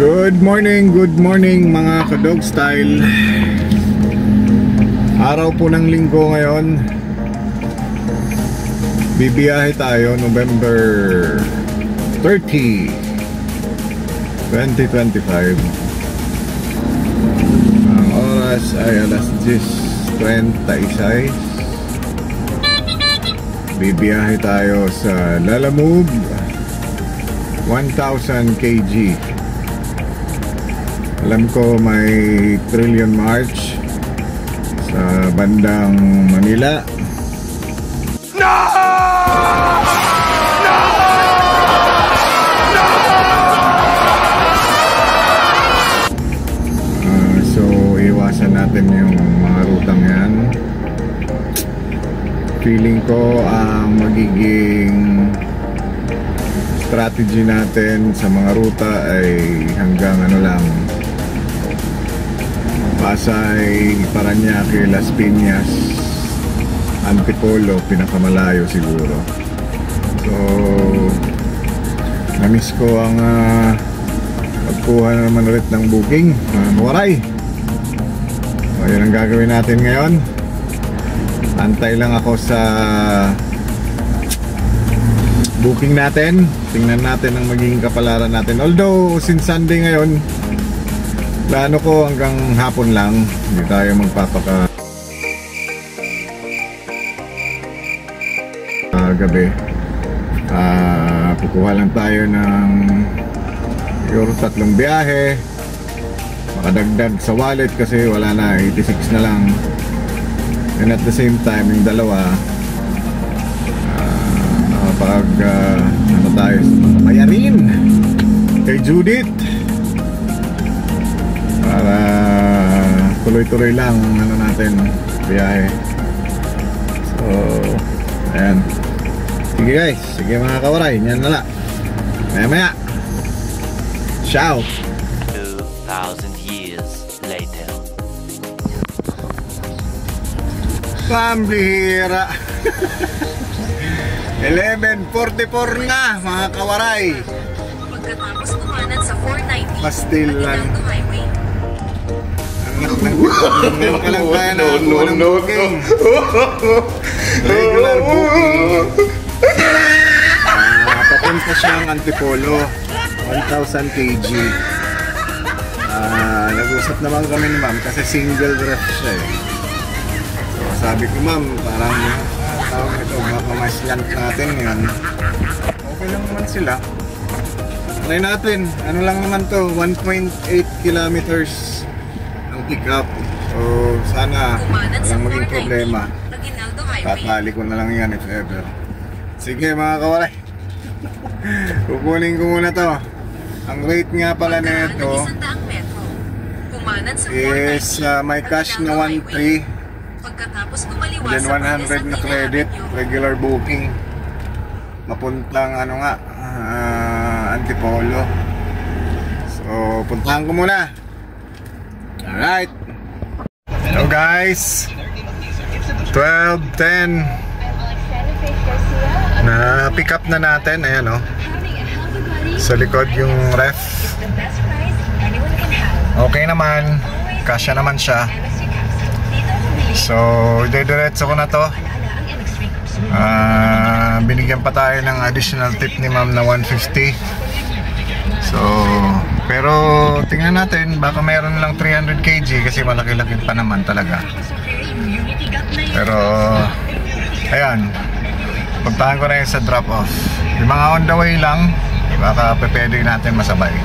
Good morning mga ka-dog style. Araw po ng linggo ngayon. Bibiyahe tayo November 30, 2025. Ang oras ay alas 10:36. Bibiyahe tayo sa Lalamove 1000 kg. Alam ko may Trillion March sa bandang Manila. No! No! No! So iwasan natin yung mga rutang yan. Feeling ko ang magiging strategy natin sa mga ruta ay hanggang ano lang, Pasay, Parañaque, Las Piñas, Antipolo, pinakamalayo siguro. So namiss ko ang magkuha naman ulit ng booking, Waray. So yun ang gagawin natin ngayon. Antay lang ako sa booking natin. Tingnan natin ang magiging kapalaran natin. Although since Sunday ngayon, plano ko hanggang hapon lang. Hindi tayo magpapaka gabi. Kukuha lang tayo ng siguro 3 biyahe. Makadagdag sa wallet kasi wala na, 86 na lang. And at the same time, yung dalawa nakapag ano tayo sa mga bayarin kay Judith para tuloy-tuloy lang ano natin biyahe. So ayan, sige guys, sige mga kawaray, yan na lang maya ciao. 2,000 years later. Pambihira. 11:44 na mga kawaray. Pagkatapos kumanan sa 490 Pastil lang. Highway. Ka lang kaya na kuha ng booking. Regular booking. Papunta siyang Antipolo 1000 kg. Nag-usap naman kami ni ma'am kasi single ref siya eh. So, sabi ko ma'am, parang tawag ito, baka mas land natin yan. Okay lang naman sila. Try natin, ano lang naman to, 1.8 kilometers ang pick up. So sana walang maging problema. Tatali ko na lang yan if ever. Sige mga kawaray, kukunin ko muna to. Ang rate nga pala na ito is may cash na 1.3, then 100 na credit, regular booking. Mapuntang ano nga, Antipolo. So puntahan ko muna. Alright. Hello guys, 12:10 na pick up na natin. Ayan o, sa likod yung ref. Okay naman, kasya naman siya. So didiretso ko na to. Binigyan pa tayo ng additional tip ni ma'am na 150. So pero tingnan natin, baka meron lang 300 kg kasi malaki-laki pa naman talaga. Pero ayan, puntahan ko na yun sa drop off. Yung mga on the way lang, baka pwede natin masabay.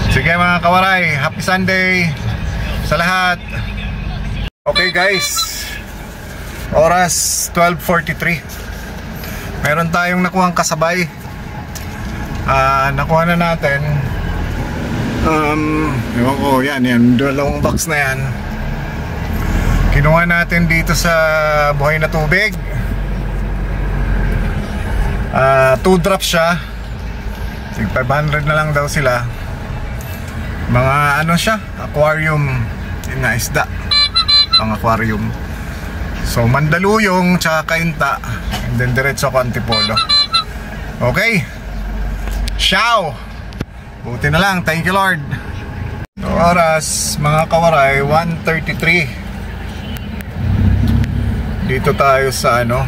Sige mga kawaray, happy Sunday sa lahat. Okay guys, oras 12:43. Meron tayong nakuhang kasabay. Nakuha na natin. Ewan ko, yan, dalawang box na yan. Kinuha natin dito sa Buhay na Tubig. 2 drops siya. 500 na lang daw sila. Mga ano siya, aquarium. Yun na, isda. Pang aquarium. So Mandaluyong tsaka Cainta, and then diretso ko Antipolo. Okay, ciao. Buti na lang, thank you Lord. So, oras mga kawaray, 1:33. Dito tayo sa ano,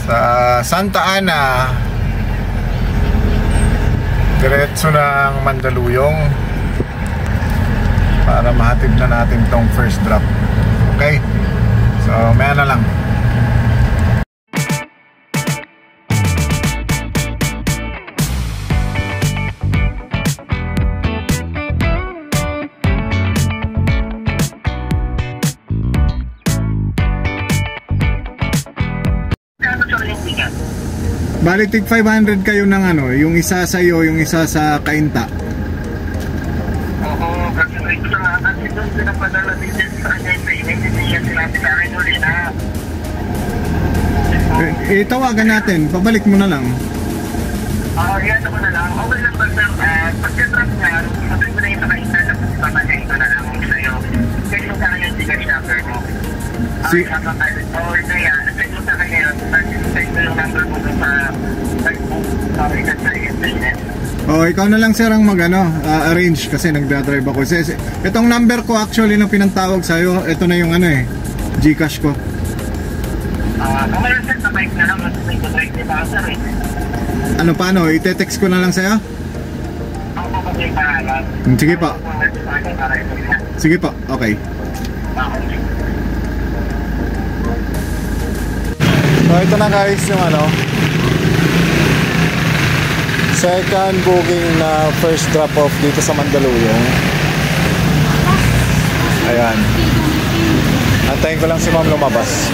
sa Santa Ana, diretso ng Mandaluyong, para mahatid na natin tong first drop. Okay, so maya na lang. Bali tig 500 kayo ng ano, yung isa sa iyo, yung isa sa Kainta. Oo, kasi ito nga kasi doon pinapadala dito sa kanya yung payment, hindi niya sinabi sa akin ulit na. Tawagan natin, pabalik mo na lang. Yan ako na lang. Okay lang ba sir, pagka-drop niya, sabi ko na yung Kainta, tapos papagay ko na lang sa'yo. Kasi yung sa kanya yung tigas number mo. Or kaya, send mo sa kanya yun, send mo yung number mo sa Facebook, sorry ka sa internet. Oh, ikaw na lang sir ang arrange kasi nagdadrive ako. Itong number ko actually na pinantawag sa'yo, ito na yung ano eh, Gcash ko. Kung meron sir, sa bike na lang, mas may drive nila sir eh. Ano paano, ite-text ko na lang sa'yo? Ako po kasi yung pangalan. Sige po. Sige po, okay. So ito na guys yung ano, second booking na first drop off dito sa Mandaluyong. Ayan, antayin ko lang si ma'am lumabas.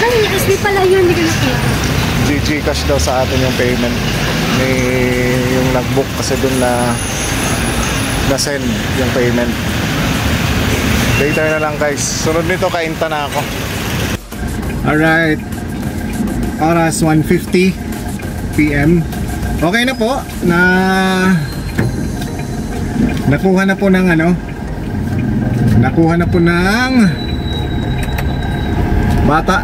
Ay, SB pala yun, hindi ko nakita. Gcash daw sa atin yung payment. May yung nagbook kasi dun na send yung payment. Later na lang guys. Sunod nito Kainta na ako. Alright, oras 1:50 PM. Okay na po na nakuha na po ng ano, nakuha na po ng bata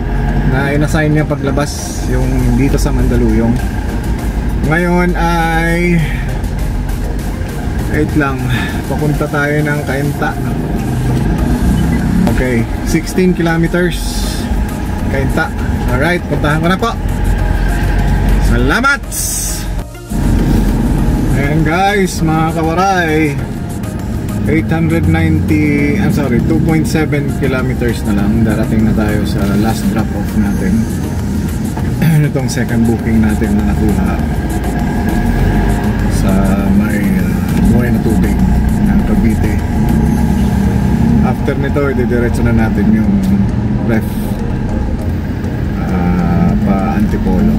na inassign niya paglabas yung dito sa Mandaluyong. Ngayon ay wait lang, papunta tayo ng Kainta. Okay, 16 kilometers Kainta. Alright, puntahan ko na po. Salamat! Ayan guys, mga kawaray, 2.7 kilometers na lang. Darating na tayo sa last drop off natin. Itong second booking natin na nakuha sa may buhay na tubig ng Cavite. After nito, didiretso na natin yung ref pa Antipolo.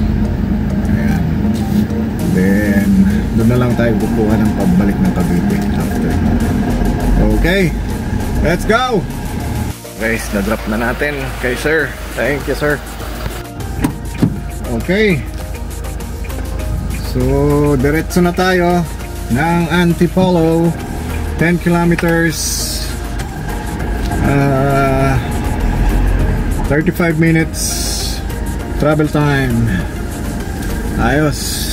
Ayan. Then doon na lang tayo kukuha ng pabalik ng Cavite after. Okay, let's go guys. Na-drop na natin kay sir. Thank you sir. Okay, so diretso na tayo ng Antipolo, 10 kilometers, 35 minutes travel time. Ayos.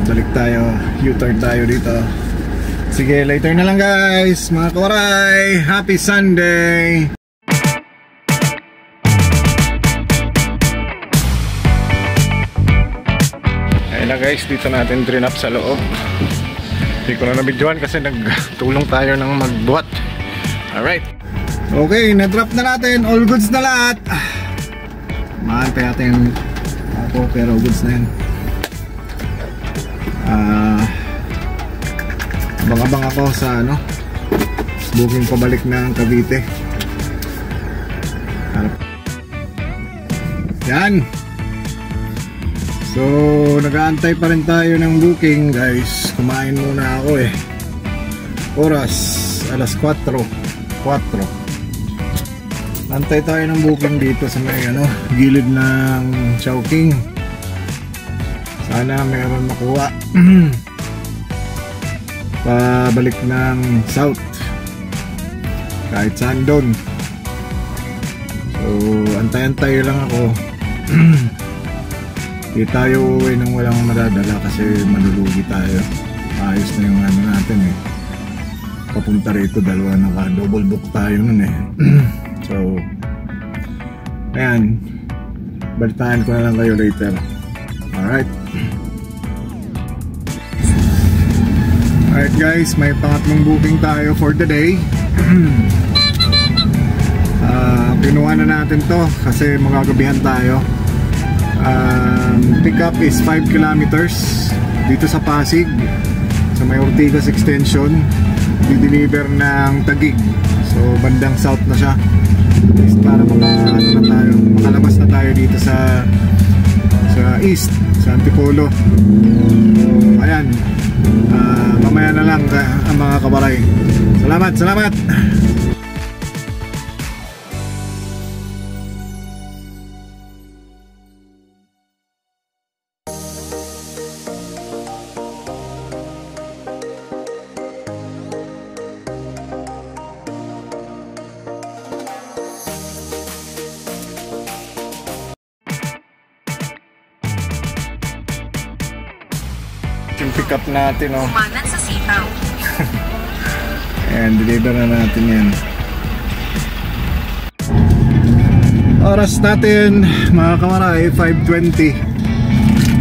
Balik tayo, U-turn tayo dito. Sige, later na lang guys, mga kawaray. Happy Sunday. Ayun na guys, dito natin drain up sa loob. Hindi ko na nabidyoan kasi nagtulong tayo ng magbuhat. Alright. Okay, na-drop na natin. All goods na lahat. Maantay natin ako pero goods na yan. Abang-abang ako sa ano, booking pabalik ng Cavite. Yan. So nag-aantay pa rin tayo ng booking guys. Kumain muna ako eh. Oras alas 4. Antay tayo ng booking dito sa may ano, gilid ng Chowking. Sana meron makuha. Pabalik ng South. Kahit saan doon. So antay-antay lang ako. Hindi tayo uuwi nang walang madadala kasi malulugi tayo. Ayos na yung ano natin eh. Papunta rito, dalawa naka-double book tayo nun eh. So, ayan. Balitaan ko na lang kayo later. Alright. Alright guys, may pangatlong booking tayo for the day. Kinuha na natin to kasi magagabihan tayo. Pick up is 5 kilometers dito sa Pasig, sa may Ortigas Extension. Di-deliver ng Taguig, so bandang south na siya. Para makalabas na tayo dito sa east, sa Antipolo. So ayan, mamaya na lang ang mga kabaray. Salamat. Yung pick up natin, oh. Kumanan sa sitaw. And deliver na natin yan. Oras natin mga kamaray, 5:20.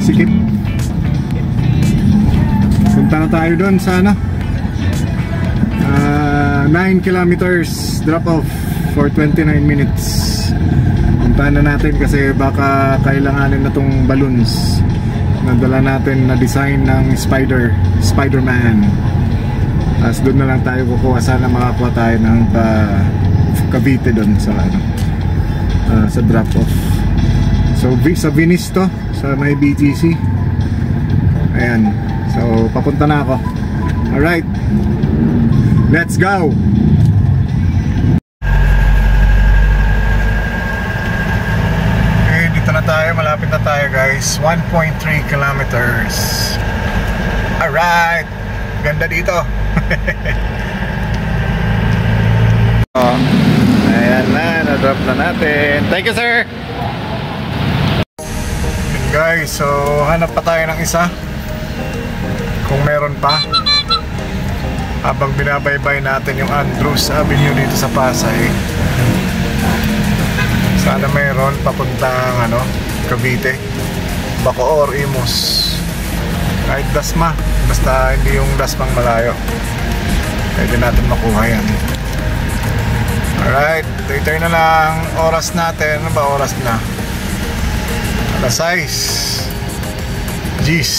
Sikip. Punta na tayo doon sa ano, 9 kilometers drop off for 29 minutes. Puntahan na natin kasi baka kailanganin na tong balloons. Nadala natin na design ng Spider-Man. Tapos doon na lang tayo kukuha. Sana makakuha tayo ng Cavite doon sa ano, sa drop off. So sa Venice to, sa may BGC. Ayan. So papunta na ako. Alright, let's go. Tayo, malapit na tayo guys. 1.3 kilometers. Alright, ganda dito. Oh, ayan na, na-drop na natin. Thank you sir. And guys, so hanap pa tayo ng isa kung meron pa, habang binabaybay natin yung Andrews Avenue dito sa Pasay. Sana mayroon papuntang ano, Cavite, Bacoor, Imus, kahit Dasma, basta hindi yung Dasmang malayo, pwede natin makuha yan. Alright, later na lang. Oras natin, ano ba oras na? Alas 6. Jeez,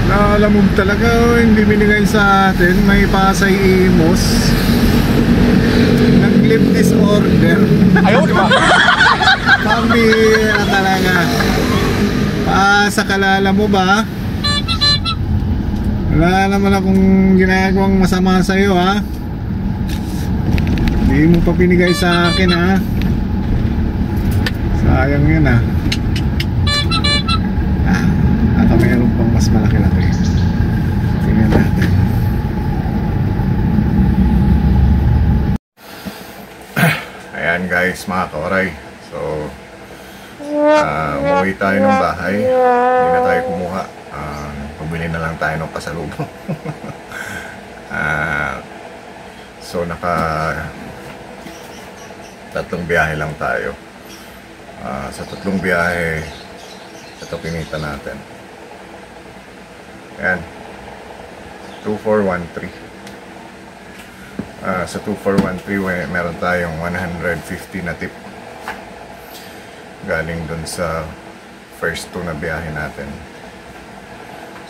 naalamog talaga, oh. Hindi binigay sa atin. May Pasay Imus, nag-clip disorder. Ayaw, di ba? Pambira talaga. Sa kalala mo ba? Wala naman akong ginagawang masama sa'yo, ha? Hindi mo pa pinigay sa akin, ha? Sayang yun, ha? Ata mayroon pang mas malaki-laki. Tingnan natin. Ayan guys, mga kaoray. So umuwi tayo ng bahay. Hindi na tayo kumuha. Pabili na lang tayo ng pasalubong. So tatlong biyahe lang tayo. Sa tatlong biyahe, ito pinita natin. Ayan, 2413. Sa 2413 meron tayong 150 na tip galing dun sa first two na biyahe natin.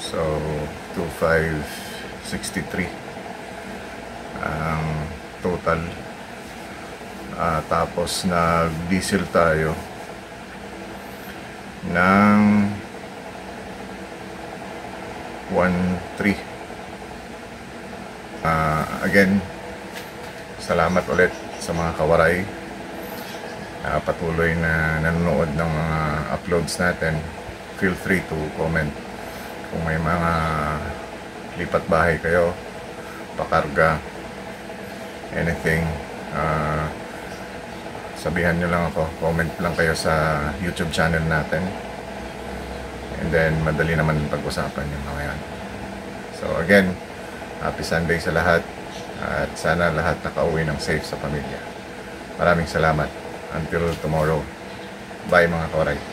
So 2563 total. Tapos nag diesel tayo ng 13. Again, salamat ulit sa mga kawaray, patuloy na nanonood ng mga uploads natin. Feel free to comment kung may mga lipat bahay kayo, pakarga, anything. sabihan nyo lang ako. Comment lang kayo sa YouTube channel natin. And then, madali naman pag-usapan yung mga yan. So again, happy Sunday sa lahat. At sana lahat nakauwi ng safe sa pamilya. Maraming salamat. Until tomorrow. Bye mga kawaray.